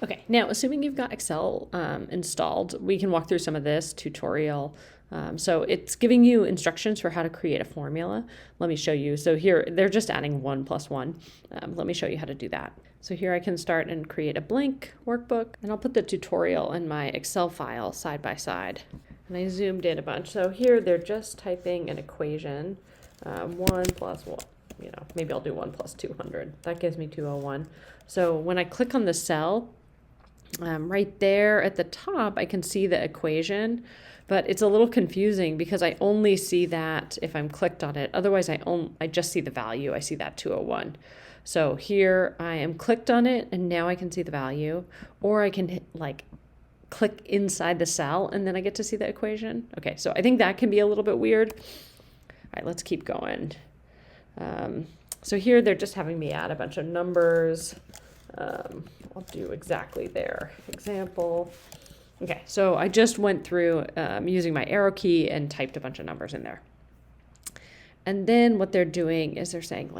Okay, now assuming you've got Excel installed, we can walk through some of this tutorial. So it's giving you instructions for how to create a formula. Let me show you. So here, they're just adding 1 plus 1. Let me show you how to do that. So here I can start and create a blank workbook, and I'll put the tutorial in my Excel file side by side. And I zoomed in a bunch. So here they're just typing an equation, 1 plus 1. Maybe I'll do 1 plus 200. That gives me 201. So when I click on the cell, right there at the top, I can see the equation, but it's a little confusing because I only see that if I'm clicked on it. Otherwise, I just see the value. I see that 201. So here I am clicked on it, and now I can see the value, or I can click inside the cell, and then I get to see the equation. Okay, so I think that can be a little bit weird. All right, let's keep going. So here they're just having me add a bunch of numbers. I'll do exactly their example. Okay, so I just went through using my arrow key and typed a bunch of numbers in there. And then what they're doing is they're saying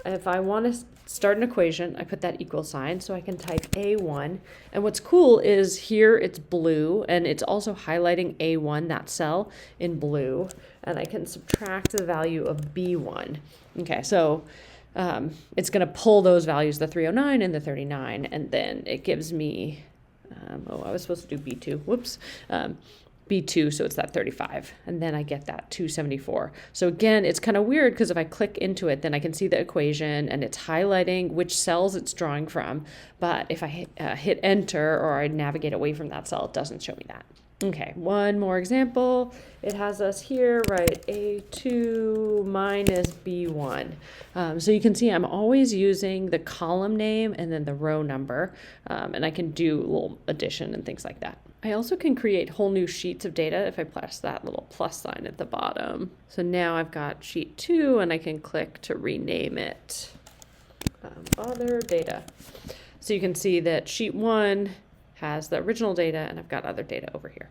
if I want to start an equation, I put that equal sign so I can type A1. And what's cool is here it's blue, and it's also highlighting A1, that cell, in blue. And I can subtract the value of B1. Okay, so it's going to pull those values, the 309 and the 39, and then it gives me, I was supposed to do B2, whoops, B2, so it's that 35, and then I get that 274. So again, it's kind of weird because if I click into it, then I can see the equation, and it's highlighting which cells it's drawing from, but if I hit enter or I navigate away from that cell, it doesn't show me that. Okay, one more example. It has us here, right, A2 minus B1. So you can see I'm always using the column name and then the row number, and I can do a little addition and things like that. I also can create whole new sheets of data if I press that little plus sign at the bottom. So now I've got sheet 2, and I can click to rename it other data. So you can see that sheet 1 has the original data, and I've got other data over here.